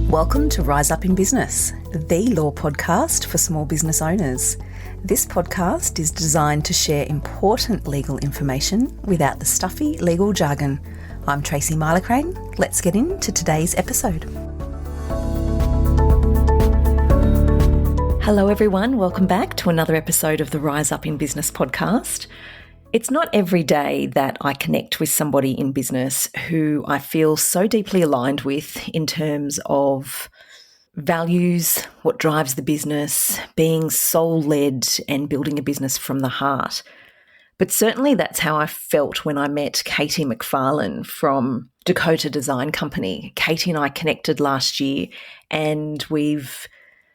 Welcome to Rise Up in Business, the law podcast for small business owners. This podcast is designed to share important legal information without the stuffy legal jargon. I'm Tracy Milacrane. Let's get into today's episode. Hello everyone, welcome back to another episode of the Rise Up in Business podcast. It's not every day that I connect with somebody in business who I feel so deeply aligned with in terms of values, what drives the business, being soul-led and building a business from the heart. But certainly that's how I felt when I met Katie McFarlan from Dakota Design Company. Katie and I connected last year and we've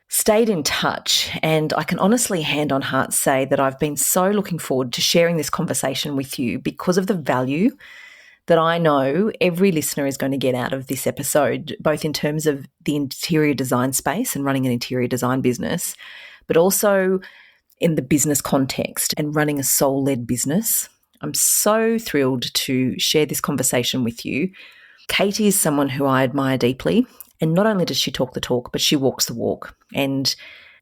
stayed in touch, and I can honestly hand on heart say that I've been so looking forward to sharing this conversation with you because of the value that I know every listener is going to get out of this episode, both in terms of the interior design space and running an interior design business, but also in the business context and running a soul-led business. I'm so thrilled to share this conversation with you. Katie is someone who I admire deeply. And not only does she talk the talk, but she walks the walk. And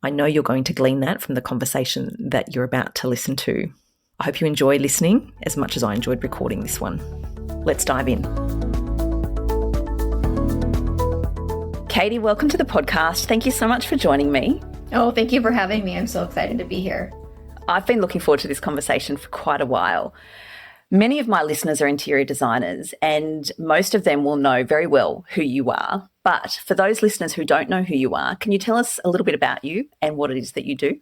I know you're going to glean that from the conversation that you're about to listen to. I hope you enjoy listening as much as I enjoyed recording this one. Let's dive in. Katie, welcome to the podcast. Thank you so much for joining me. Oh, thank you for having me. I'm so excited to be here. I've been looking forward to this conversation for quite a while. Many of my listeners are interior designers, and most of them will know very well who you are. But for those listeners who don't know who you are, can you tell us a little bit about you and what it is that you do?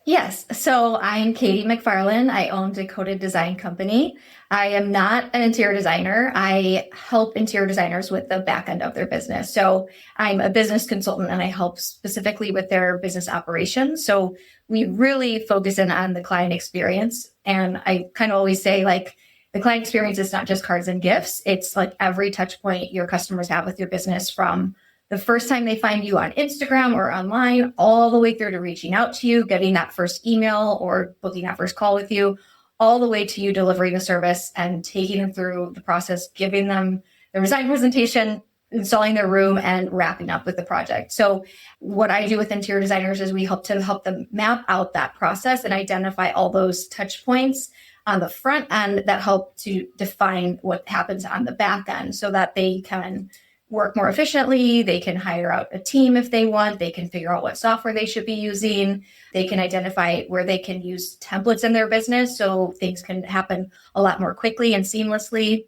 Yes. So I'm Katie McFarlan. I own Dakota Design Company. I am not an interior designer. I help interior designers with the back end of their business. So I'm a business consultant and I help specifically with their business operations. So we really focus in on the client experience. And I kind of always say, like, the client experience is not just cards and gifts. It's like every touch point your customers have with your business, from the first time they find you on Instagram or online, all the way through to reaching out to you, getting that first email or booking that first call with you, all the way to you delivering the service and taking them through the process, giving them the design presentation, installing their room, and wrapping up with the project. So what I do with interior designers is we help them map out that process and identify all those touch points on the front end that help to define what happens on the back end so that they can work more efficiently. They can hire out a team if they want. They can figure out what software they should be using. They can identify where they can use templates in their business so things can happen a lot more quickly and seamlessly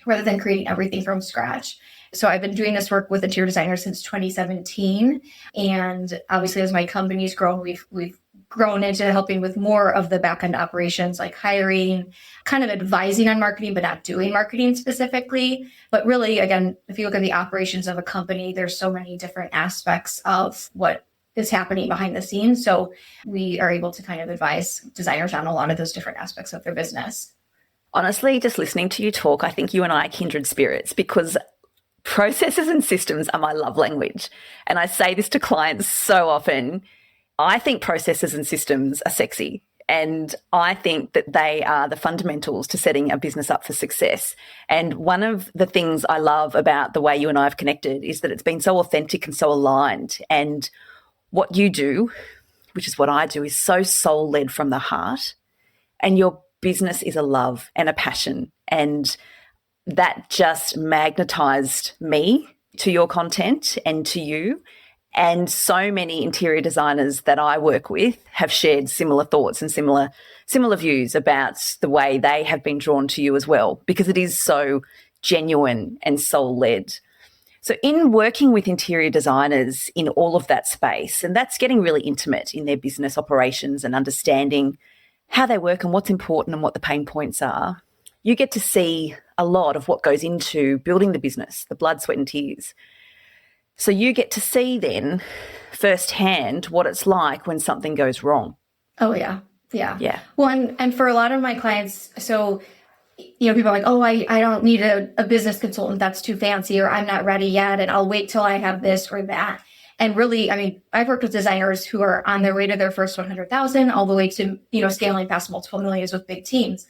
rather than creating everything from scratch. So I've been doing this work with interior designers since 2017. And obviously, as my company's grown, we've grown into helping with more of the back-end operations, like hiring, kind of advising on marketing, but not doing marketing specifically. But really, again, if you look at the operations of a company, there's so many different aspects of what is happening behind the scenes. So we are able to kind of advise designers on a lot of those different aspects of their business. Honestly, just listening to you talk, I think you and I are kindred spirits because processes and systems are my love language. And I say this to clients so often. I think processes and systems are sexy, and I think that they are the fundamentals to setting a business up for success. And one of the things I love about the way you and I have connected is that it's been so authentic and so aligned. And what you do, which is what I do, is so soul-led from the heart. And your business is a love and a passion. And that just magnetized me to your content and to you. And so many interior designers that I work with have shared similar thoughts and similar views about the way they have been drawn to you as well, because it is so genuine and soul-led. So in working with interior designers in all of that space, and that's getting really intimate in their business operations and understanding how they work and what's important and what the pain points are, you get to see a lot of what goes into building the business, the blood, sweat and tears. So you get to see then firsthand what it's like when something goes wrong. Oh, yeah. Yeah. Well, and for a lot of my clients, so, people are like, oh, I don't need a business consultant. That's too fancy, or I'm not ready yet, and I'll wait till I have this or that. And really, I've worked with designers who are on their way to their first 100,000 all the way to, scaling past multiple millions with big teams.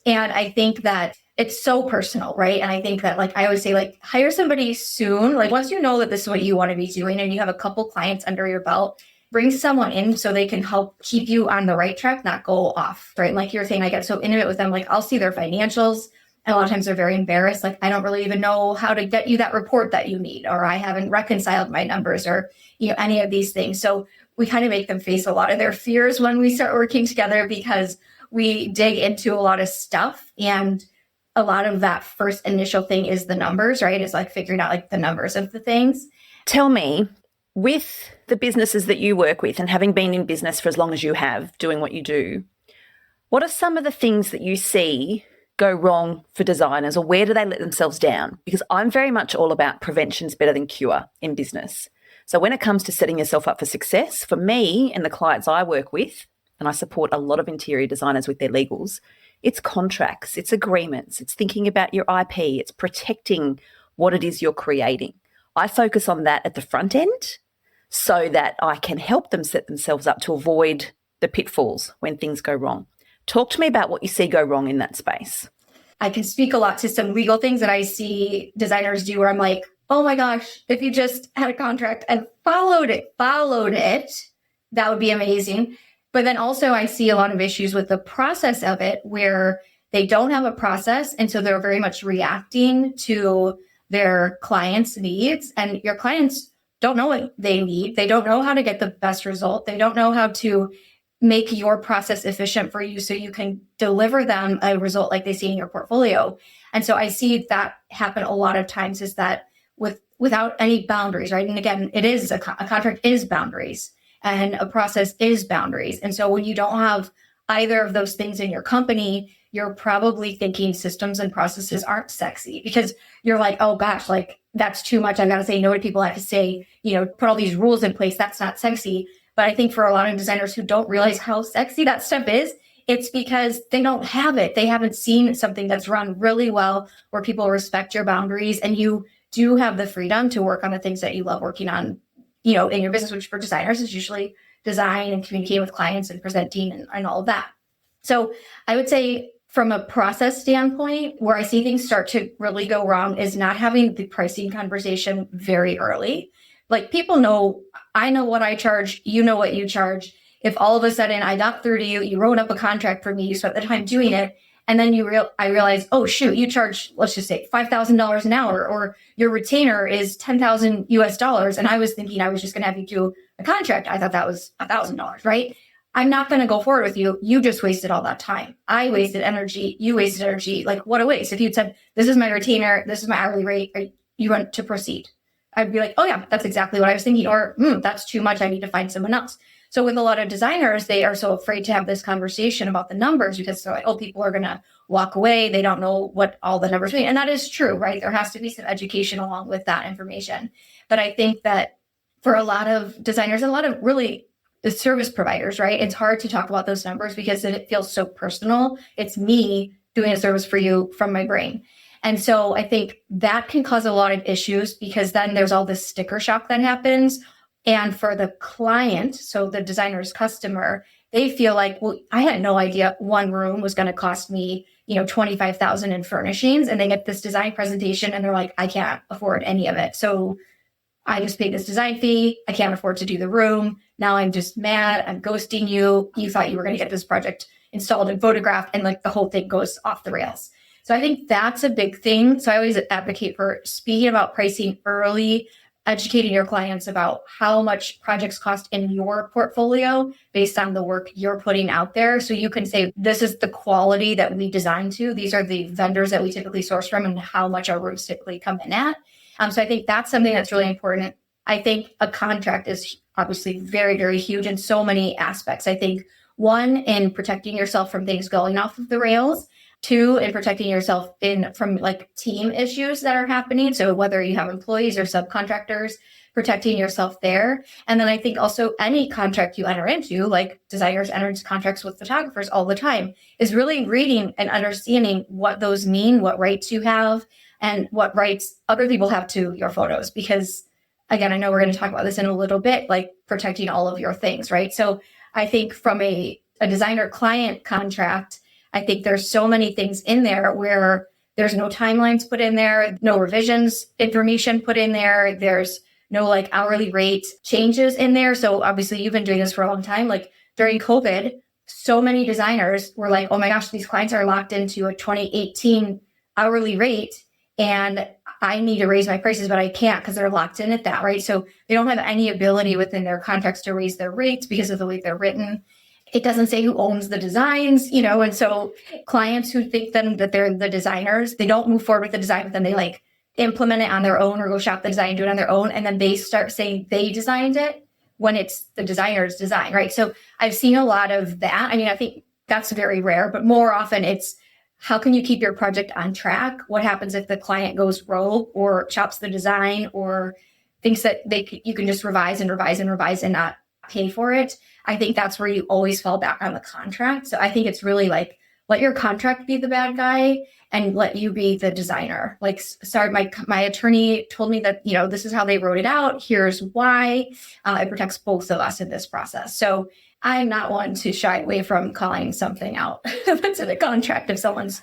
And I think that it's so personal, right? And I think that like I always say, like, hire somebody soon. Like once you know that this is what you want to be doing and you have a couple clients under your belt, bring someone in so they can help keep you on the right track, not go off, right? Like you're saying, I get so intimate with them. Like I'll see their financials and a lot of times they're very embarrassed. Like I don't really even know how to get you that report that you need, or I haven't reconciled my numbers, or, any of these things. So we kind of make them face a lot of their fears when we start working together, because we dig into a lot of stuff, and a lot of that first initial thing is the numbers, right? It's like figuring out like the numbers of the things. Tell me, with the businesses that you work with and having been in business for as long as you have, doing what you do, what are some of the things that you see go wrong for designers, or where do they let themselves down? Because I'm very much all about prevention's better than cure in business. So when it comes to setting yourself up for success, for me and the clients I work with, and I support a lot of interior designers with their legals, it's contracts, it's agreements, it's thinking about your IP, it's protecting what it is you're creating. I focus on that at the front end so that I can help them set themselves up to avoid the pitfalls when things go wrong. Talk to me about what you see go wrong in that space. I can speak a lot to some legal things that I see designers do where I'm like, oh my gosh, if you just had a contract and followed it, that would be amazing. But then also I see a lot of issues with the process of it where they don't have a process. And so they're very much reacting to their clients' needs, and your clients don't know what they need. They don't know how to get the best result. They don't know how to make your process efficient for you so you can deliver them a result like they see in your portfolio. And so I see that happen a lot of times, is that without any boundaries, right? And again, it is a contract is boundaries, and a process is boundaries. And so when you don't have either of those things in your company, you're probably thinking systems and processes aren't sexy, because you're like, oh gosh, like that's too much. I've got to say no to people. I have to say, put all these rules in place. That's not sexy. But I think for a lot of designers who don't realize how sexy that stuff is, it's because they don't have it. They haven't seen something that's run really well where people respect your boundaries, and you do have the freedom to work on the things that you love working on, in your business, which for designers is usually design and communicating with clients and presenting and all of that. So I would say from a process standpoint, where I see things start to really go wrong is not having the pricing conversation very early. Like people know, I know what I charge, you know what you charge. If all of a sudden I got through to you, you wrote up a contract for me, you spent the time doing it, and then I realized, oh shoot, you charge, let's just say $5,000 an hour, or your retainer is $10,000 US, and I was thinking I was just going to have you do a contract. I thought that was $1,000, right? I'm not going to go forward with you. You just wasted all that time. I wasted energy. You wasted energy. Like what a waste. If you'd said, this is my retainer, this is my hourly rate, you want to proceed, I'd be like, oh yeah, that's exactly what I was thinking. Or that's too much. I need to find someone else. So with a lot of designers, they are so afraid to have this conversation about the numbers because they're like, oh, people are going to walk away. They don't know what all the numbers mean. And that is true, right? There has to be some education along with that information. But I think that for a lot of designers, a lot of really the service providers, right? It's hard to talk about those numbers because it feels so personal. It's me doing a service for you from my brain. And so I think that can cause a lot of issues because then there's all this sticker shock that happens. And for the client, so the designer's customer, they feel like, well, I had no idea one room was going to cost me, $25,000 in furnishings. And they get this design presentation and they're like, I can't afford any of it. So I just paid this design fee. I can't afford to do the room. Now I'm just mad. I'm ghosting you. You thought you were going to get this project installed and photographed, and like the whole thing goes off the rails. So I think that's a big thing. So I always advocate for speaking about pricing early, educating your clients about how much projects cost in your portfolio based on the work you're putting out there. So you can say, this is the quality that we design to. These are the vendors that we typically source from and how much our rooms typically come in at. So I think that's something that's really important. I think a contract is obviously very, very huge in so many aspects. I think one, in protecting yourself from things going off of the rails. Two, in protecting yourself from like team issues that are happening. So whether you have employees or subcontractors, protecting yourself there. And then I think also any contract you enter into, like designers enter into contracts with photographers all the time, is really reading and understanding what those mean, what rights you have, and what rights other people have to your photos. Because again, I know we're going to talk about this in a little bit, like protecting all of your things, right? So I think from a designer client contract, I think there's so many things in there where There's no timelines put in there, no revisions information put in there. There's no like hourly rate changes in there. So obviously you've been doing this for a long time. Like during COVID, so many designers were like, oh my gosh, these clients are locked into a 2018 hourly rate and I need to raise my prices, but I can't because they're locked in at that, right? So they don't have any ability within their contracts to raise their rates because of the way they're written. It doesn't say who owns the designs, and so clients who think then that they're the designers, they don't move forward with the design, but then they like implement it on their own or go shop the design, do it on their own. And then they start saying they designed it when it's the designer's design, right? So I've seen a lot of that. I mean, I think that's very rare, but more often it's how can you keep your project on track? What happens if the client goes rogue or chops the design or thinks that you can just revise and revise and revise and not pay for it? I think that's where you always fall back on the contract. So I think it's really like, let your contract be the bad guy and let you be the designer. Like, sorry, my attorney told me that, this is how they wrote it out. Here's why. It protects both of us in this process. So I'm not one to shy away from calling something out that's in a contract if someone's,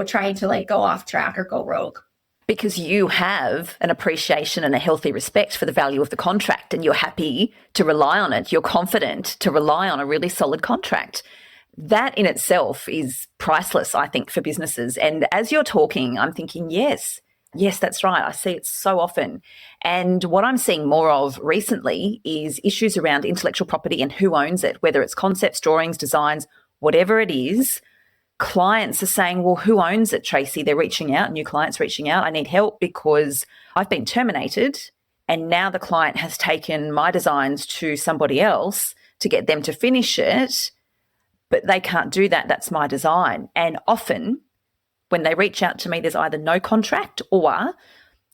trying to like go off track or go rogue. Because you have an appreciation and a healthy respect for the value of the contract and you're happy to rely on it. You're confident to rely on a really solid contract. That in itself is priceless, I think, for businesses. And as you're talking, I'm thinking, yes, that's right. I see it so often. And what I'm seeing more of recently is issues around intellectual property and who owns it, whether it's concepts, drawings, designs, whatever it is. Clients are saying, well, who owns it, Tracy? They're reaching out, new clients reaching out. I need help because I've been terminated and now the client has taken my designs to somebody else to get them to finish it, but they can't do that. That's my design. And often when they reach out to me, there's either no contract or, I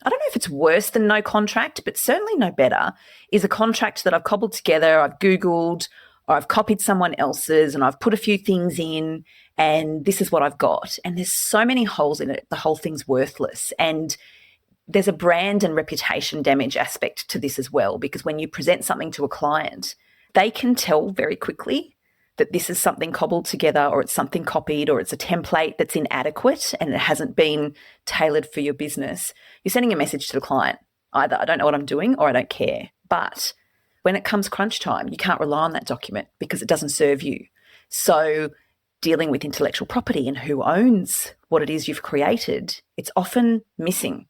don't know if it's worse than no contract, but certainly no better, is a contract that I've cobbled together, I've Googled, or I've copied someone else's and I've put a few things in and this is what I've got. And there's so many holes in it. The whole thing's worthless. And there's a brand and reputation damage aspect to this as well, because when you present something to a client, they can tell very quickly that this is something cobbled together or it's something copied or it's a template that's inadequate and it hasn't been tailored for your business. You're sending a message to the client, either I don't know what I'm doing or I don't care. But when it comes crunch time, you can't rely on that document because it doesn't serve you. So dealing with intellectual property and who owns what it is you've created, it's often missing.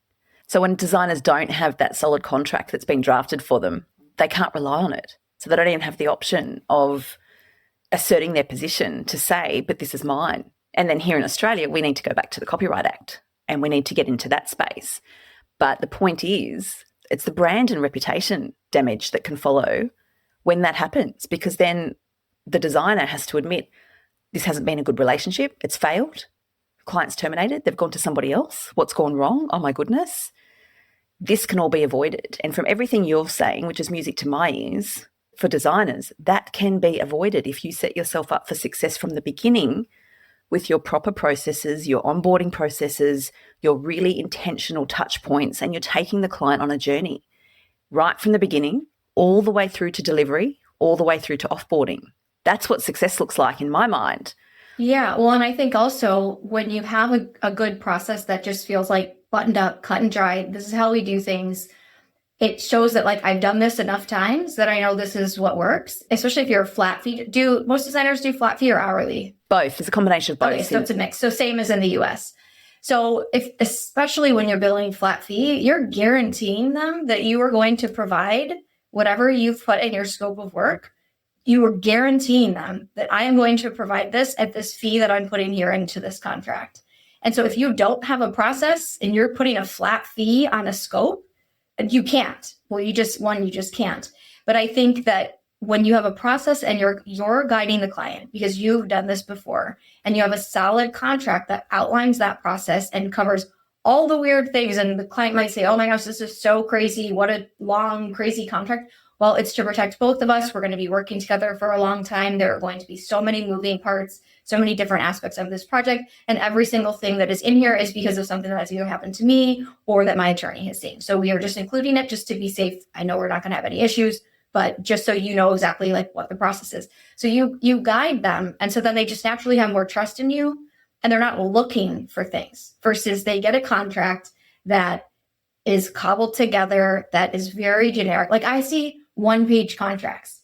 So when designers don't have that solid contract that's been drafted for them, they can't rely on it. So they don't even have the option of asserting their position to say, but this is mine. And then here in Australia, we need to go back to the Copyright Act and we need to get into that space. But the point is, it's the brand and reputation damage that can follow when that happens, because then the designer has to admit this hasn't been a good relationship. It's failed. The client's terminated. They've gone to somebody else. What's gone wrong? Oh my goodness. This can all be avoided. And from everything you're saying, which is music to my ears, for designers, that can be avoided if you set yourself up for success from the beginning with your proper processes, your onboarding processes, your really intentional touch points, and you're taking the client on a journey right from the beginning, all the way through to delivery, all the way through to offboarding. That's what success looks like in my mind. Yeah. Well, and I think also when you have a good process that just feels like buttoned up, cut and dry, this is how we do things. It shows that like I've done this enough times that I know this is what works, especially if you're a flat fee. Do most designers do flat fee or hourly? Both. It's a combination of both. Okay, so it's a mix. So same as in the US. So especially when you're billing flat fee, you're guaranteeing them that you are going to provide whatever you've put in your scope of work. You are guaranteeing them that I am going to provide this at this fee that I'm putting here into this contract. And so if you don't have a process and you're putting a flat fee on a scope, you can't. Well, you just can't. But I think that when you have a process and you're guiding the client because you've done this before and you have a solid contract that outlines that process and covers all the weird things, and the client might say, oh my gosh, this is so crazy. What a long, crazy contract. Well, it's to protect both of us. We're going to be working together for a long time. There are going to be so many moving parts, so many different aspects of this project. And every single thing that is in here is because of something that's either happened to me or that my attorney has seen. So we are just including it just to be safe. I know we're not going to have any issues, but just so you know exactly like what the process is. So you guide them. And so then they just naturally have more trust in you. and they're not looking for things, versus they get a contract that is cobbled together, that is very generic. Like I see one-page contracts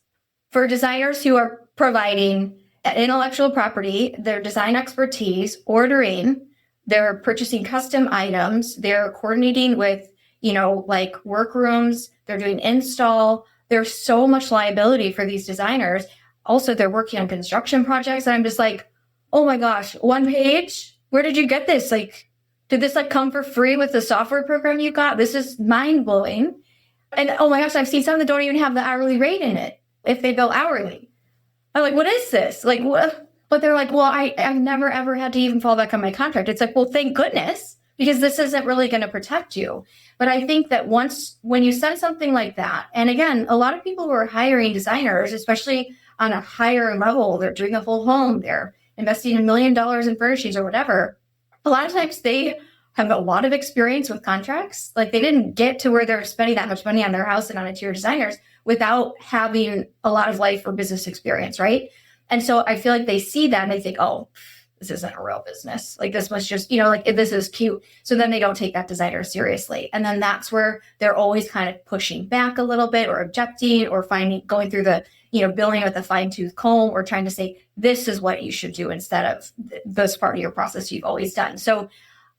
for designers who are providing intellectual property, their design expertise, ordering, they're purchasing custom items, they're coordinating with, like workrooms, they're doing install. There's so much liability for these designers. Also, they're working on construction projects. And I'm just like, oh my gosh, one page? Where did you get this? Like, did this come for free with the software program you got? This is mind blowing. And oh my gosh, I've seen some that don't even have the hourly rate in it if they bill hourly. I'm like, what is this? Like, what? But they're like, well, I've never ever had to even fall back on my contract. It's like, well, thank goodness, because this isn't really going to protect you. But I think that when you send something like that, and again, a lot of people who are hiring designers, especially on a higher level, they're doing a whole home, they're investing $1 million in furnishings or whatever. A lot of times they have a lot of experience with contracts. Like they didn't get to where they're spending that much money on their house and on interior designers without having a lot of life or business experience, right? And so I feel like they see that and they think, oh, this isn't a real business. Like this must just, like this is cute. So then they don't take that designer seriously. And then that's where they're always kind of pushing back a little bit or objecting or going through the, billing with a fine tooth comb or trying to say, this is what you should do instead of this part of your process you've always done. So,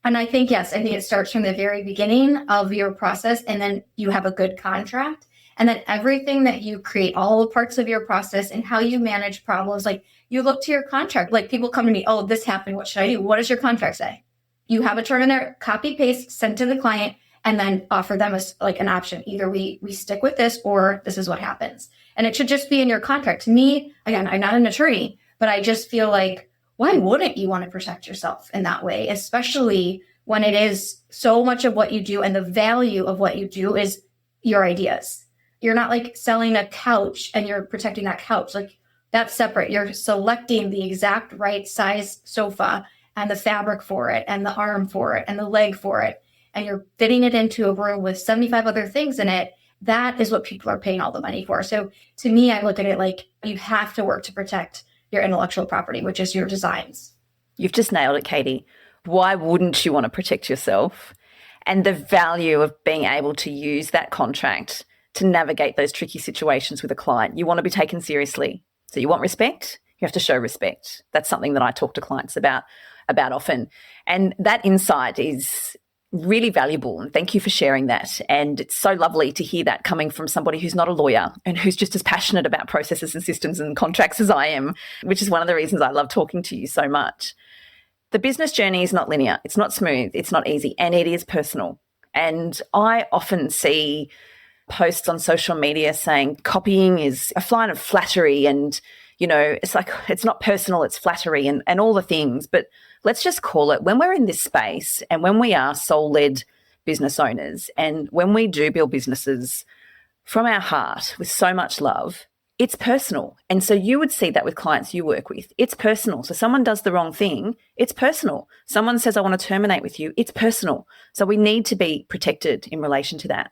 and I think it starts from the very beginning of your process, and then you have a good contract. And then everything that you create, all the parts of your process and how you manage problems, like you look to your contract. Like people come to me, oh, this happened. What should I do? What does your contract say? You have a term in there, copy, paste, send to the client, and then offer them an option. Either we stick with this or this is what happens. And it should just be in your contract. To me, again, I'm not an attorney, but I just feel like, why wouldn't you want to protect yourself in that way? Especially when it is so much of what you do and the value of what you do is your ideas. You're not like selling a couch and you're protecting that couch. Like that's separate. You're selecting the exact right size sofa and the fabric for it and the arm for it and the leg for it. And you're fitting it into a room with 75 other things in it. That is what people are paying all the money for. So to me, I look at it like you have to work to protect your intellectual property, which is your designs. You've just nailed it, Katie. Why wouldn't you want to protect yourself? And the value of being able to use that contract to navigate those tricky situations with a client. You want to be taken seriously. So you want respect, you have to show respect. That's something that I talk to clients about often. And that insight is really valuable. And thank you for sharing that. And it's so lovely to hear that coming from somebody who's not a lawyer and who's just as passionate about processes and systems and contracts as I am, which is one of the reasons I love talking to you so much. The business journey is not linear. It's not smooth. It's not easy. And it is personal. And I often see posts on social media saying copying is a flight of flattery and, it's like it's not personal, it's flattery and all the things. But let's just call it, when we're in this space and when we are soul-led business owners and when we do build businesses from our heart with so much love, it's personal. And so you would see that with clients you work with. It's personal. So someone does the wrong thing, it's personal. Someone says, I want to terminate with you, it's personal. So we need to be protected in relation to that.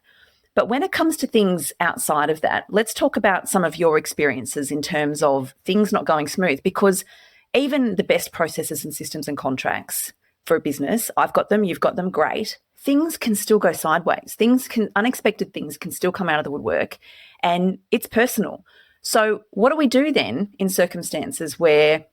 But when it comes to things outside of that, let's talk about some of your experiences in terms of things not going smooth, because even the best processes and systems and contracts for a business, I've got them, you've got them, great. Things can still go sideways. Unexpected things can still come out of the woodwork, and it's personal. So what do we do then in circumstances where,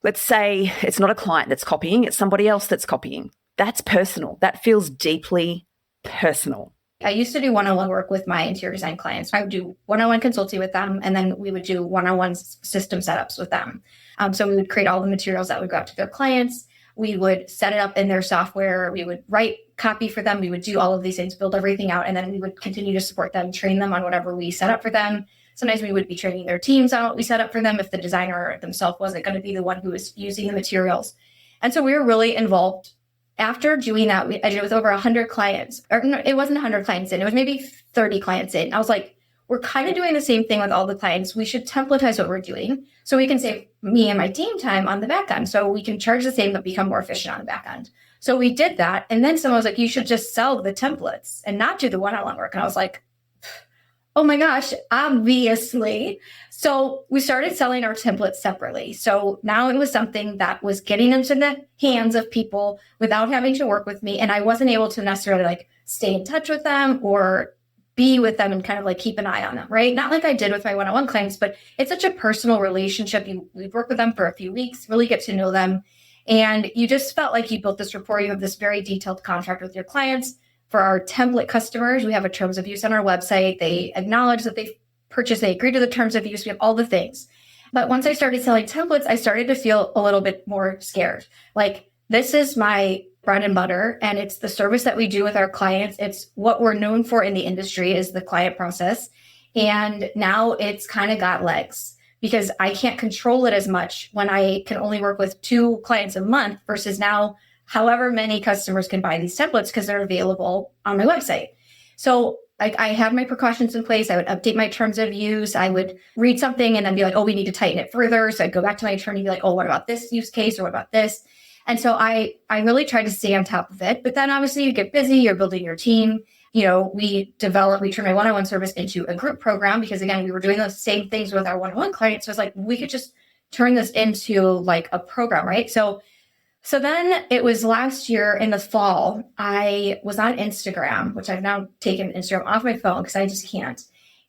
let's say it's not a client that's copying, it's somebody else that's copying? That's personal. That feels deeply personal. I used to do one-on-one work with my interior design clients. I would do one-on-one consulting with them, and then we would do one-on-one system setups with them. So we would create all the materials that would go out to their clients. We would set it up in their software. We would write copy for them. We would do all of these things, build everything out, and then we would continue to support them, train them on whatever we set up for them. Sometimes we would be training their teams on what we set up for them if the designer themselves wasn't going to be the one who was using the materials. And so we were really involved. After doing that, I did it with over 100 clients. Or no, it wasn't 100 clients in. It was maybe 30 clients in. I was like, we're kind of doing the same thing with all the clients. We should templatize what we're doing so we can save me and my team time on the back end. So we can charge the same but become more efficient on the back end. So we did that. And then someone was like, you should just sell the templates and not do the one-on-one work. And I was like, Oh my gosh, obviously. So we started selling our templates separately. So now it was something that was getting into the hands of people without having to work with me. And I wasn't able to necessarily like stay in touch with them or be with them and kind of like keep an eye on them, right? Not like I did with my one-on-one clients, but it's such a personal relationship. We work with them for a few weeks, really get to know them. And you just felt like you built this rapport. You have this very detailed contract with your clients. For our template customers, we have a terms of use on our website. They acknowledge that they've purchased, they agree to the terms of use. We have all the things. But once I started selling templates, I started to feel a little bit more scared. Like, this is my bread and butter, and it's the service that we do with our clients. It's what we're known for in the industry is the client process. And now it's kind of got legs because I can't control it as much when I can only work with 2 clients a month versus now however many customers can buy these templates because they're available on my website. So I had my precautions in place. I would update my terms of use. I would read something and then be like, oh, we need to tighten it further. So I'd go back to my attorney and be like, oh, what about this use case or what about this? And so I really tried to stay on top of it. But then obviously you get busy, you're building your team. We turned my one-on-one service into a group program because again, we were doing those same things with our one-on-one clients. So it's like, we could just turn this into like a program, right? So then it was last year in the fall, I was on Instagram, which I've now taken Instagram off my phone because I just can't.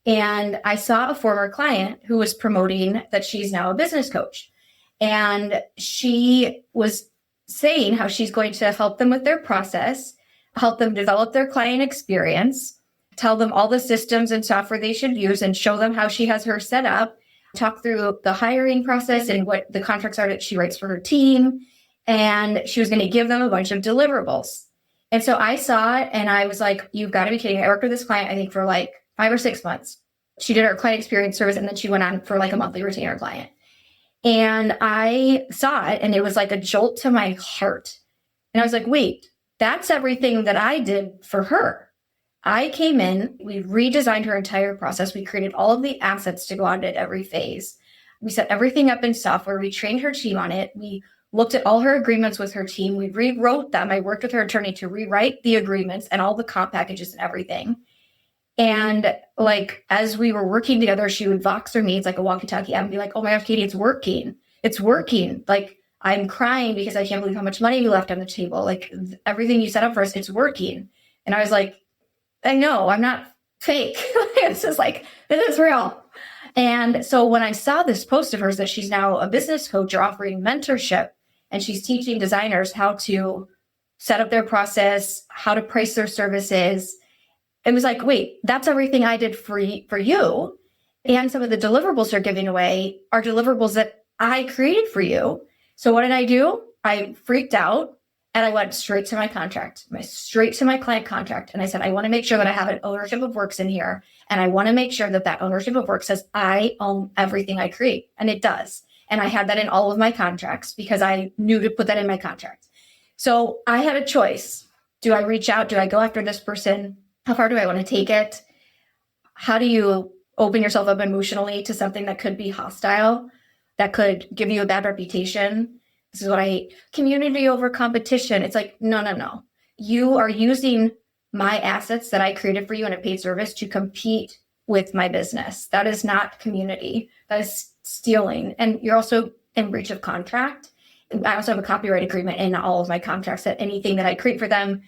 And I saw a former client who was promoting that she's now a business coach. And she was saying how she's going to help them with their process, help them develop their client experience, tell them all the systems and software they should use, and show them how she has her set up, talk through the hiring process and what the contracts are that she writes for her team. And she was going to give them a bunch of deliverables. And so I saw it and I was like, you've got to be kidding me. I worked with this client, I think, for like 5 or 6 months. She did our client experience service and then she went on for like a monthly retainer client. And I saw it and it was like a jolt to my heart. And I was like, wait, that's everything that I did for her. I came in, we redesigned her entire process. We created all of the assets to go on at every phase. We set everything up in software. We trained her team on it. We looked at all her agreements with her team. We rewrote them. I worked with her attorney to rewrite the agreements and all the comp packages and everything. And like, as we were working together, she would Voxer me. It's like a walkie-talkie. I would be like, oh my gosh, Katie, it's working. It's working. Like, I'm crying because I can't believe how much money we left on the table. Like, everything you set up for us, it's working. And I was like, I know, I'm not fake. It's just like, this is real. And so when I saw this post of hers that she's now a business coach or offering mentorship, and she's teaching designers how to set up their process, how to price their services, it was like, wait, that's everything I did for you. And some of the deliverables they're giving away are deliverables that I created for you. So what did I do? I freaked out and I went straight to my contract, straight to my client contract. And I said, I want to make sure that I have an ownership of works in here. And I want to make sure that ownership of work says I own everything I create. And it does. And I had that in all of my contracts because I knew to put that in my contract. So I had a choice. Do I reach out? Do I go after this person? How far do I want to take it? How do you open yourself up emotionally to something that could be hostile, that could give you a bad reputation? This is what I hate. Community over competition. It's like, no. You are using my assets that I created for you in a paid service to compete with my business. That is not community. That is stealing. And you're also in breach of contract. I also have a copyright agreement in all of my contracts that anything that I create for them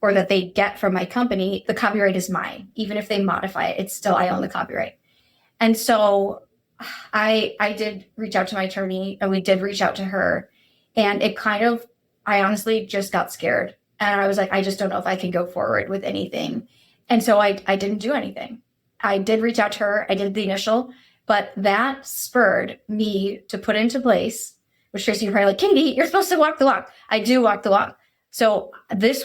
or that they get from my company, the copyright is mine. Even if they modify it, it's still, I own the copyright. And so I did reach out to my attorney and we did reach out to her. And it kind of, I honestly just got scared. And I was like, I just don't know if I can go forward with anything. And so I didn't do anything. I did reach out to her. I did the initial, but that spurred me to put into place, which Tracy, you're probably like, Katie, you're supposed to walk the walk. I do walk the walk. So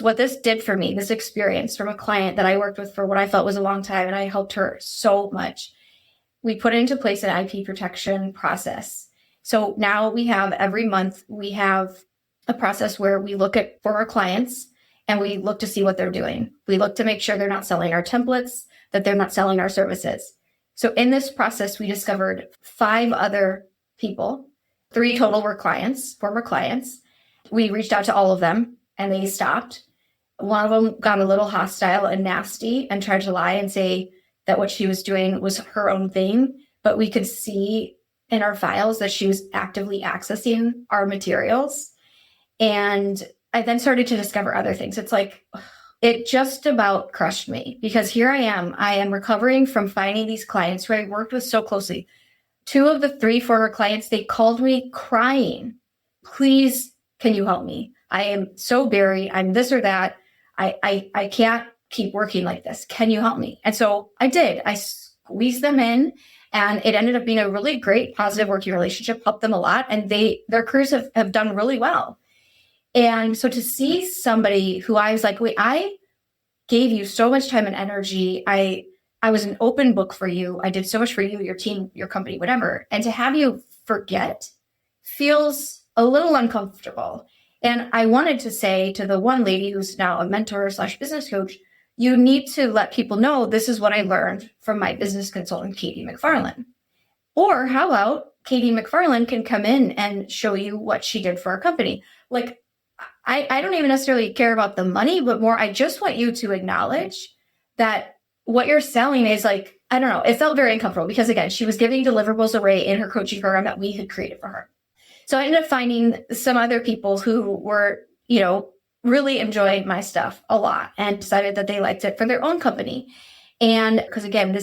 what this did for me, this experience from a client that I worked with for what I felt was a long time, and I helped her so much. We put into place an IP protection process. So now we have every month, we have a process where we look at for our clients and we look to see what they're doing. We look to make sure they're not selling our templates, that they're not selling our services. So in this process, we discovered 5 other people, 3 total were clients, former clients. We reached out to all of them and they stopped. One of them got a little hostile and nasty and tried to lie and say that what she was doing was her own thing, but we could see in our files that she was actively accessing our materials. And I then started to discover other things. It's like, it just about crushed me because here I am recovering from finding these clients who I worked with so closely. 2 of the 3 former clients, they called me crying. Please, can you help me? I am so buried. I'm this or that. I can't keep working like this. Can you help me? And so I did. I squeezed them in, and it ended up being a really great, positive working relationship, helped them a lot. And their careers have done really well. And so to see somebody who I was like, wait, I gave you so much time and energy. I was an open book for you. I did so much for you, your team, your company, whatever. And to have you forget feels a little uncomfortable. And I wanted to say to the one lady who's now a mentor / business coach, you need to let people know this is what I learned from my business consultant, Katie McFarlan. Or how about Katie McFarlan can come in and show you what she did for our company? Like, I don't even necessarily care about the money, but more, I just want you to acknowledge that what you're selling is like, I don't know, it felt very uncomfortable because again, she was giving deliverables away in her coaching program that we had created for her. So I ended up finding some other people who were, really enjoyed my stuff a lot and decided that they liked it for their own company. And because again,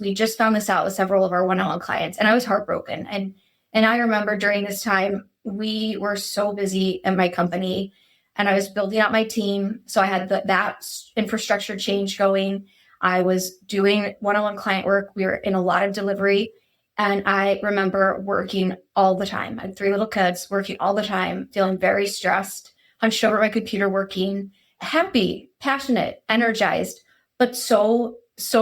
we just found this out with several of our one-on-one clients, and I was heartbroken. And I remember during this time, we were so busy at my company and I was building out my team. So I had that infrastructure change going. I was doing one-on-one client work. We were in a lot of delivery. And I remember working all the time. I had 3 little kids, working all the time, feeling very stressed, hunched over my computer working, happy, passionate, energized, but so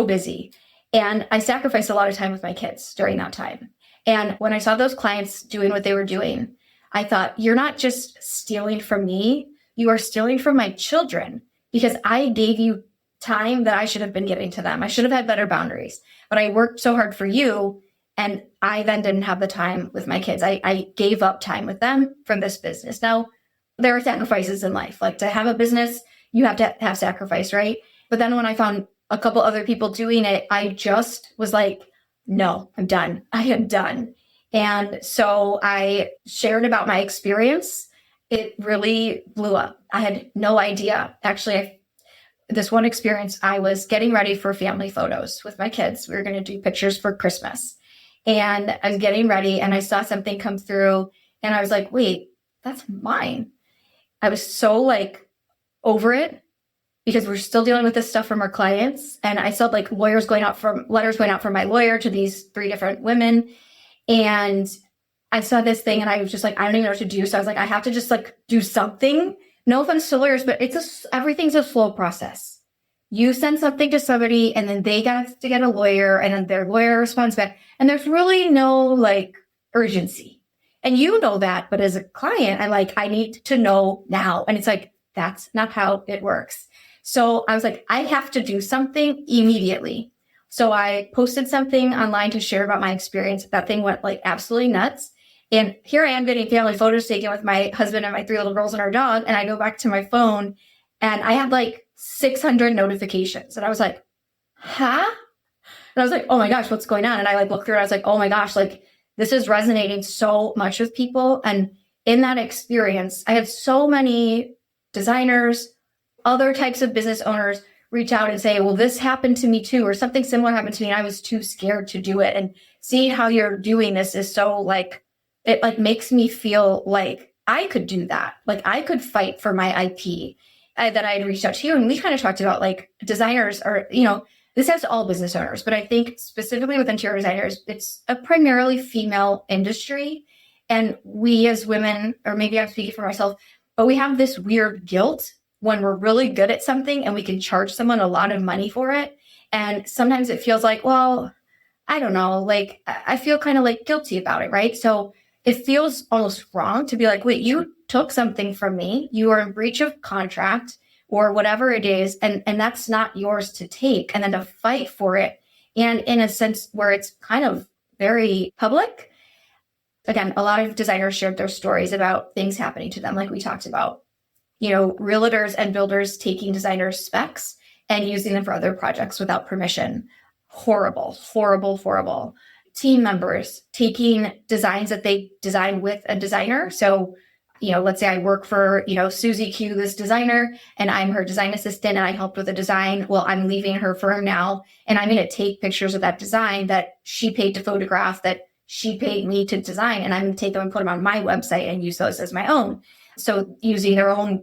busy. And I sacrificed a lot of time with my kids during that time. And when I saw those clients doing what they were doing, I thought, you're not just stealing from me, you are stealing from my children because I gave you time that I should have been giving to them. I should have had better boundaries, but I worked so hard for you. And I then didn't have the time with my kids. I gave up time with them from this business. Now, there are sacrifices in life. Like to have a business, you have to have sacrifice, right? But then when I found a couple other people doing it, I just was like, no, I'm done. I am done. And so I shared about my experience. It really blew up. I had no idea. Actually, this one experience, I was getting ready for family photos with my kids. We were going to do pictures for Christmas. And I was getting ready and I saw something come through and I was like, wait, that's mine. I was so like over it because we're still dealing with this stuff from our clients. And I saw like letters going out from my lawyer to these 3 different women. And I saw this thing and I was just like, I don't even know what to do. So I was like, I have to just like do something. No offense to lawyers, but everything's a slow process. You send something to somebody and then they got to get a lawyer and then their lawyer responds back. And there's really no like urgency. And you know that, but as a client, I need to know now. And it's like, that's not how it works. So I was like, I have to do something immediately. So I posted something online to share about my experience. That thing went like absolutely nuts. And here I am getting family photos taken with my husband and my 3 little girls and our dog. And I go back to my phone and I had like 600 notifications. And I was like, huh? And I was like, oh my gosh, what's going on? And I like looked through it. I was like, oh my gosh, like this is resonating so much with people. And in that experience, I had so many designers, other types of business owners reach out and say, well, this happened to me too, or something similar happened to me. And I was too scared to do it. And seeing how you're doing this is so like, it like makes me feel like I could do that. Like I could fight for my IP that I had reached out to you. And we kind of talked about like designers are, this has all business owners, but I think specifically with interior designers, it's a primarily female industry. And we as women, or maybe I'm speaking for myself, but we have this weird guilt when we're really good at something and we can charge someone a lot of money for it. And sometimes it feels like, well, I don't know, like I feel kind of like guilty about it, right? So it feels almost wrong to be like, wait, you took something from me, you are in breach of contract or whatever it is, and that's not yours to take, and then to fight for it. And in a sense where it's kind of very public. Again, a lot of designers shared their stories about things happening to them, like we talked about, realtors and builders taking designers' specs and using them for other projects without permission. horrible, horrible, horrible. Team members taking designs that they designed with a designer. So, let's say I work for, Susie Q, this designer, and I'm her design assistant and I helped with a design. Well, I'm leaving her firm now and I'm going to take pictures of that design that she paid to photograph, that she paid me to design, and I'm going to take them and put them on my website and use those as my own. So using their own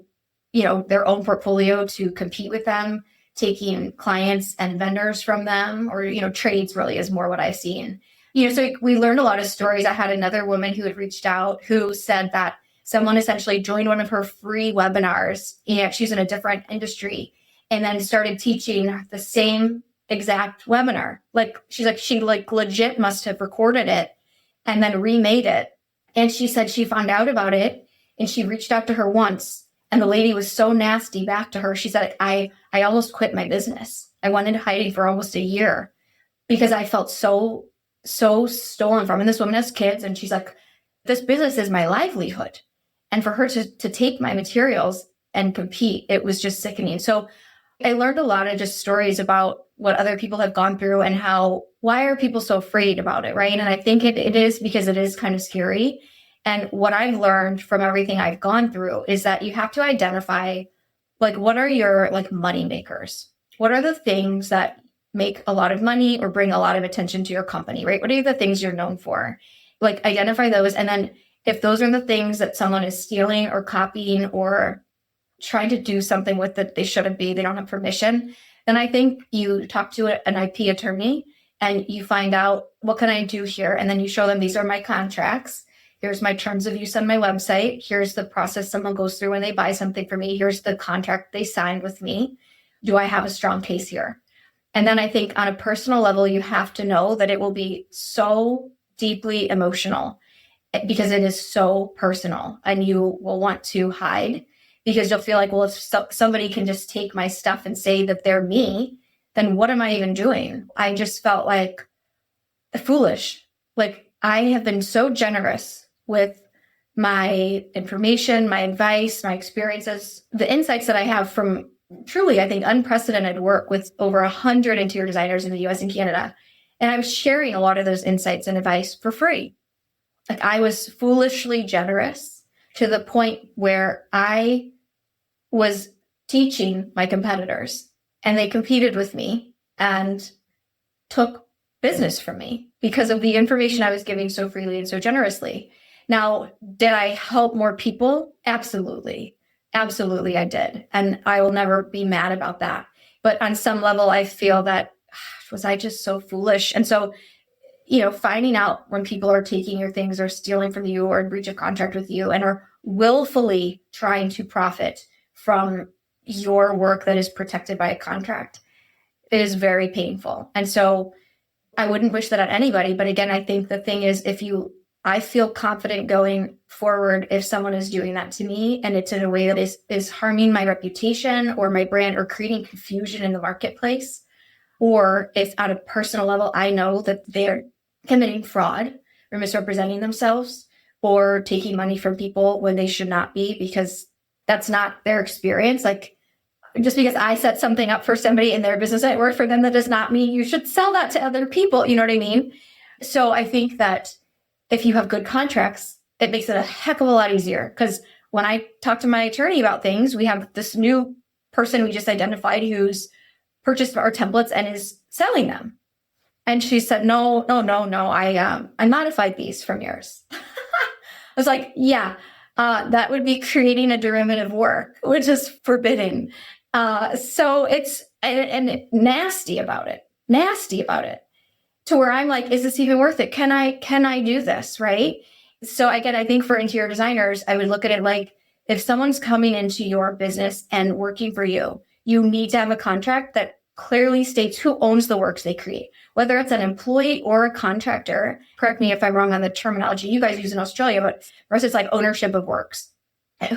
portfolio to compete with them, taking clients and vendors from them, or, trades really is more what I've seen. So we learned a lot of stories. I had another woman who had reached out who said that someone essentially joined one of her free webinars, and she's in a different industry, and then started teaching the same exact webinar. She legit must have recorded it and then remade it. And she said she found out about it and she reached out to her once, and the lady was so nasty back to her. She said, I almost quit my business. I went into hiding for almost a year because I felt so stolen from. And this woman has kids, and she's like, this business is my livelihood. And for her to take my materials and compete, it was just sickening. So I learned a lot of just stories about what other people have gone through and why are people so afraid about it, right? And I think it is because it is kind of scary. And what I've learned from everything I've gone through is that you have to identify, what are your money makers? What are the things that make a lot of money or bring a lot of attention to your company, right? What are the things you're known for? Identify those. And then if those are the things that someone is stealing or copying or trying to do something with that they shouldn't be, they don't have permission, then I think you talk to an IP attorney and you find out, what can I do here? And then you show them, these are my contracts. Here's my terms of use on my website. Here's the process someone goes through when they buy something from me. Here's the contract they signed with me. Do I have a strong case here? And then I think on a personal level, you have to know that it will be so deeply emotional because it is so personal, and you will want to hide because you'll feel like, well, if somebody can just take my stuff and say that they're me, then what am I even doing? I just felt like foolish. I have been so generous with my information, my advice, my experiences, the insights that I have from truly, I think, unprecedented work with over 100 interior designers in the US and Canada. And I'm sharing a lot of those insights and advice for free. I was foolishly generous to the point where I was teaching my competitors, and they competed with me and took business from me because of the information I was giving so freely and so generously. Now, did I help more people? Absolutely. Absolutely, I did. And I will never be mad about that. But on some level, I feel that, was I just so foolish? And so, finding out when people are taking your things or stealing from you or in breach of contract with you and are willfully trying to profit from your work that is protected by a contract, it is very painful. And so I wouldn't wish that on anybody. But again, I think the thing is, I feel confident going forward if someone is doing that to me and it's in a way that is harming my reputation or my brand or creating confusion in the marketplace, or if at a personal level, I know that they're committing fraud or misrepresenting themselves or taking money from people when they should not be, because that's not their experience. Just because I set something up for somebody in their business at work for them, that does not mean you should sell that to other people. You know what I mean? So I think that if you have good contracts, it makes it a heck of a lot easier. Because when I talk to my attorney about things, we have this new person we just identified who's purchased our templates and is selling them. And she said, no, I modified these from yours. I was like, yeah, that would be creating a derivative work, which is forbidden. So it's and nasty about it, to where I'm like, is this even worth it? Can I do this? Right. So again, I think for interior designers, I would look at it like, if someone's coming into your business and working for you, you need to have a contract that clearly states who owns the works they create, whether it's an employee or a contractor. Correct me if I'm wrong on the terminology you guys use in Australia, but for us, it's like ownership of works.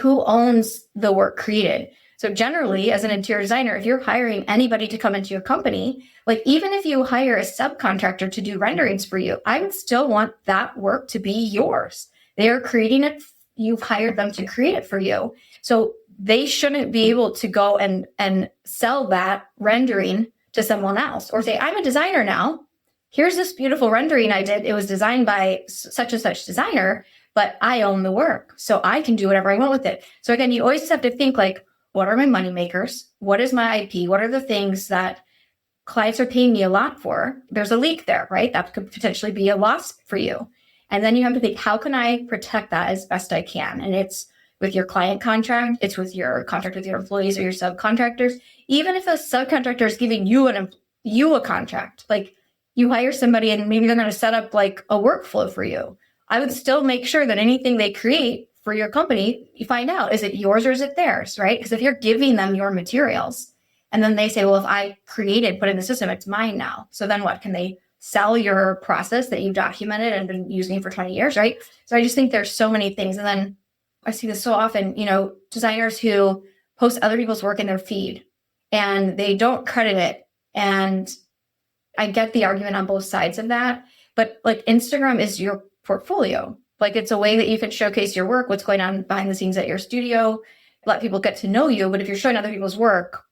Who owns the work created? So generally, as an interior designer, if you're hiring anybody to come into your company, even if you hire a subcontractor to do renderings for you, I would still want that work to be yours. They are creating it. You've hired them to create it for you. So they shouldn't be able to go and sell that rendering to someone else, or say, I'm a designer now. Here's this beautiful rendering I did. It was designed by such and such designer, but I own the work, so I can do whatever I want with it. So again, you always have to think like, what are my money makers? What is my IP? What are the things that clients are paying me a lot for? There's a leak there, right? That could potentially be a loss for you. And then you have to think, how can I protect that as best I can? And it's with your client contract, it's with your contract with your employees or your subcontractors. Even if a subcontractor is giving you a contract, like you hire somebody and maybe they're going to set up like a workflow for you, I would still make sure that anything they create for your company, you find out, is it yours or is it theirs, right? Because if you're giving them your materials and then they say, well, if I created, put in the system, it's mine now. So then what? Can they sell your process that you've documented and been using for 20 years, right? So I just think there's so many things. And then I see this so often, designers who post other people's work in their feed and they don't credit it. And I get the argument on both sides of that, but like Instagram is your portfolio. Like it's a way that you can showcase your work, what's going on behind the scenes at your studio, let people get to know you. But if you're showing other people's work,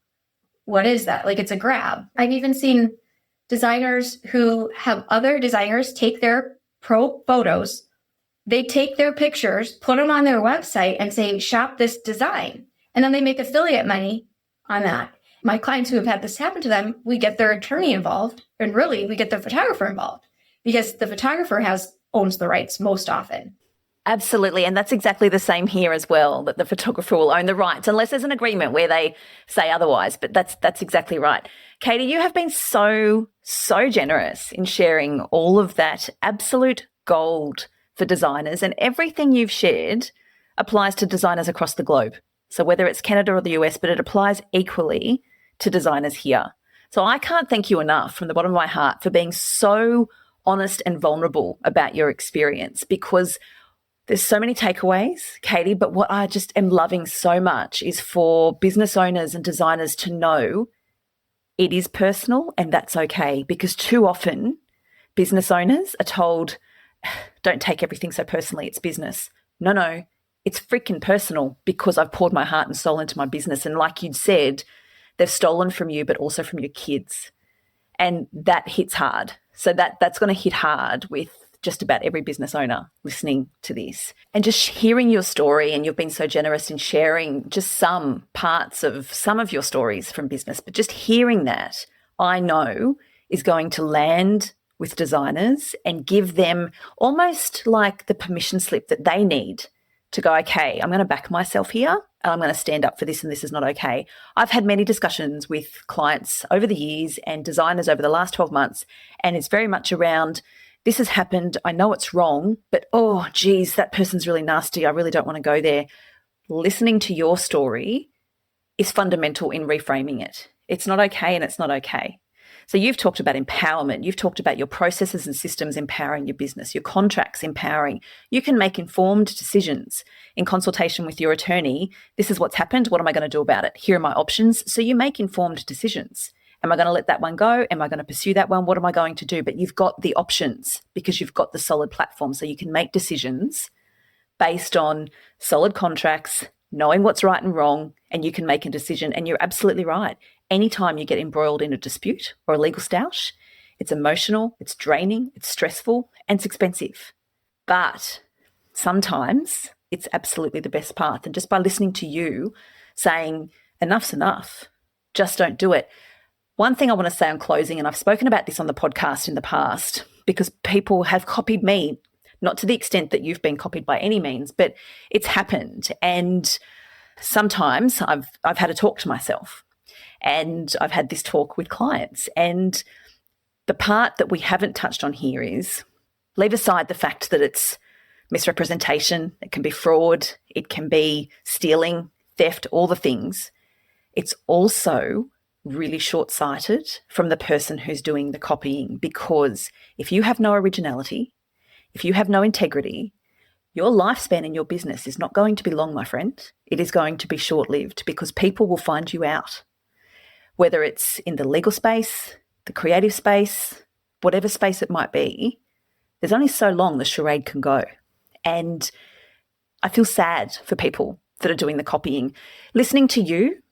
what is that? Like it's a grab. I've even seen designers who have other designers take their pro photos, they take their pictures, put them on their website and say, shop this design. And then they make affiliate money on that. My clients who have had this happen to them, we get their attorney involved, and really we get the photographer involved because the photographer owns the rights most often. Absolutely. And that's exactly the same here as well, that the photographer will own the rights unless there's an agreement where they say otherwise. But that's exactly right. Katie, you have been so generous in sharing all of that absolute gold for designers, and everything you've shared applies to designers across the globe. So whether it's Canada or the US, but it applies equally to designers here. So I can't thank you enough from the bottom of my heart for being so honest and vulnerable about your experience, because there's so many takeaways, Katie, but what I just am loving so much is for business owners and designers to know it is personal and that's okay, because too often business owners are told, don't take everything so personally, it's business. No, it's freaking personal because I've poured my heart and soul into my business. And like you'd said, they've stolen from you, but also from your kids. And that hits hard. So that's going to hit hard with just about every business owner listening to this. And just hearing your story, and you've been so generous in sharing just some parts of some of your stories from business, but just hearing that, I know, is going to land with designers and give them almost like the permission slip that they need to go, okay, I'm going to back myself here. I'm going to stand up for this, and this is not okay. I've had many discussions with clients over the years and designers over the last 12 months, and it's very much around, this has happened, I know it's wrong, but oh, geez, that person's really nasty. I really don't want to go there. Listening to your story is fundamental in reframing it. It's not okay and it's not okay. So you've talked about empowerment. You've talked about your processes and systems empowering your business, your contracts empowering. You can make informed decisions in consultation with your attorney. This is what's happened. What am I going to do about it? Here are my options. So you make informed decisions. Am I going to let that one go? Am I going to pursue that one? What am I going to do? But you've got the options because you've got the solid platform. So you can make decisions based on solid contracts, knowing what's right and wrong, and you can make a decision. And you're absolutely right. Anytime you get embroiled in a dispute or a legal stoush, it's emotional, it's draining, it's stressful, and it's expensive. But sometimes it's absolutely the best path. And just by listening to you saying, enough's enough, just don't do it. One thing I want to say on closing, and I've spoken about this on the podcast in the past, because people have copied me, not to the extent that you've been copied by any means, but it's happened. And sometimes I've had a talk to myself. And I've had this talk with clients. And the part that we haven't touched on here is, leave aside the fact that it's misrepresentation, it can be fraud, it can be stealing, theft, all the things. It's also really short-sighted from the person who's doing the copying, because if you have no originality, if you have no integrity, your lifespan in your business is not going to be long, my friend. It is going to be short-lived because people will find you out. Whether it's in the legal space, the creative space, whatever space it might be, there's only so long the charade can go. And I feel sad for people that are doing the copying. Listening to you,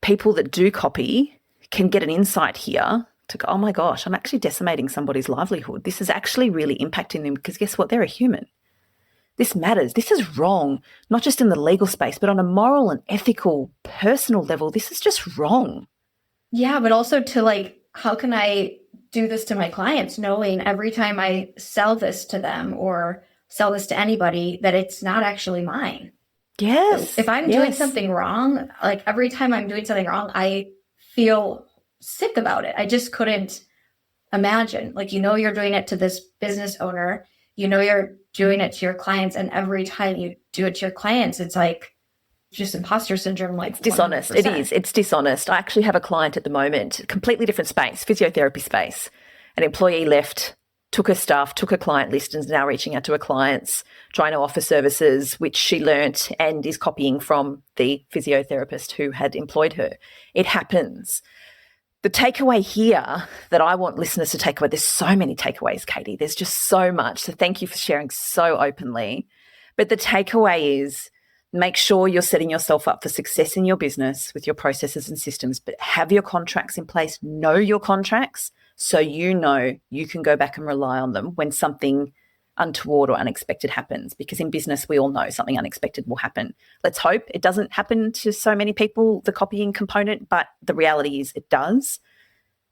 people that do copy can get an insight here to go, oh my gosh, I'm actually decimating somebody's livelihood. This is actually really impacting them because guess what? They're a human. This matters. This is wrong, not just in the legal space, but on a moral and ethical, personal level. This is just wrong. Yeah, but also to like, how can I do this to my clients, knowing every time I sell this to them or sell this to anybody that it's not actually mine. Yes. If I'm doing something wrong, like every time I'm doing something wrong, I feel sick about it. I just couldn't imagine. Like, you're doing it to this business owner, you're doing it to your clients. And every time you do it to your clients, it's like just imposter syndrome. Like, it's dishonest. 100%. It is. It's dishonest. I actually have a client at the moment, completely different space, physiotherapy space. An employee left, took her stuff, took her client list and is now reaching out to her clients, trying to offer services which she learnt and is copying from the physiotherapist who had employed her. It happens. The takeaway here that I want listeners to take away, there's so many takeaways, Katie. There's just so much. So thank you for sharing so openly. But the takeaway is make sure you're setting yourself up for success in your business with your processes and systems, but have your contracts in place, know your contracts, so you know you can go back and rely on them when something untoward or unexpected happens. Because in business, we all know something unexpected will happen. Let's hope it doesn't happen to so many people, the copying component, but the reality is it does.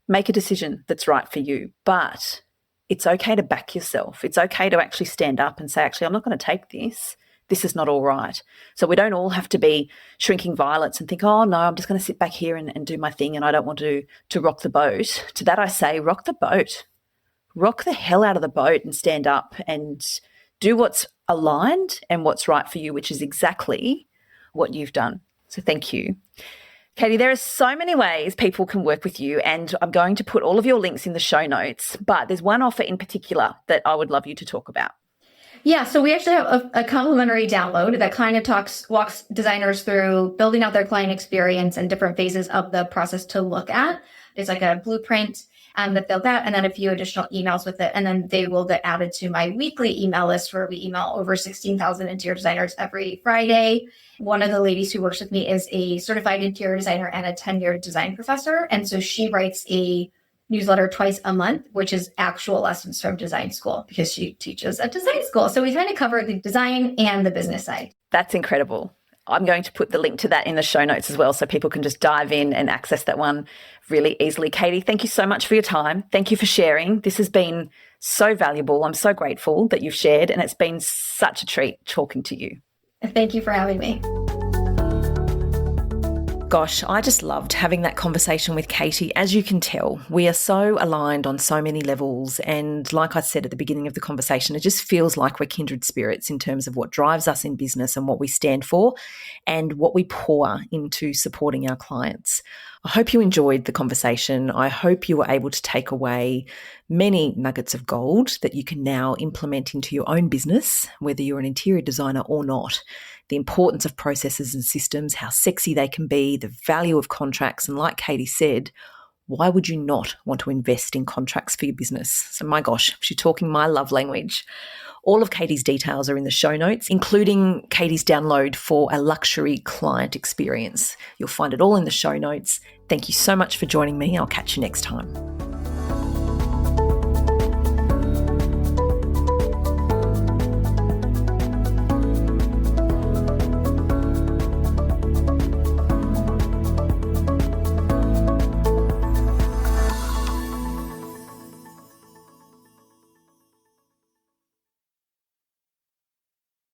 Make a decision that's right for you. But it's okay to back yourself. It's okay to actually stand up and say, actually, I'm not going to take this. This is not all right. So we don't all have to be shrinking violets and think, oh, no, I'm just going to sit back here and do my thing and I don't want to rock the boat. To that I say, rock the boat. Rock the hell out of the boat and stand up and do what's aligned and what's right for you, which is exactly what you've done. So thank you. Katie, there are so many ways people can work with you, and I'm going to put all of your links in the show notes, but there's one offer in particular that I would love you to talk about. Yeah, so we actually have a complimentary download that kind of walks designers through building out their client experience and different phases of the process to look at. It's like a blueprint that they'll get, and then a few additional emails with it. And then they will get added to my weekly email list where we email over 16,000 interior designers every Friday. One of the ladies who works with me is a certified interior designer and a tenured design professor. And so she writes a newsletter twice a month, which is actual lessons from design school because she teaches at design school. So we kind of cover the design and the business side. That's incredible. I'm going to put the link to that in the show notes as well so people can just dive in and access that one really easily. Katie, thank you so much for your time. Thank you for sharing. This has been so valuable. I'm so grateful that you've shared, and it's been such a treat talking to you. Thank you for having me. Gosh, I just loved having that conversation with Katie. As you can tell, we are so aligned on so many levels. And like I said at the beginning of the conversation, it just feels like we're kindred spirits in terms of what drives us in business and what we stand for and what we pour into supporting our clients. I hope you enjoyed the conversation. I hope you were able to take away many nuggets of gold that you can now implement into your own business, whether you're an interior designer or not. The importance of processes and systems, how sexy they can be, the value of contracts, and like Katie said, why would you not want to invest in contracts for your business? So my gosh, she's talking my love language. All of Katie's details are in the show notes, including Katie's download for a luxury client experience. You'll find it all in the show notes. Thank you so much for joining me. I'll catch you next time.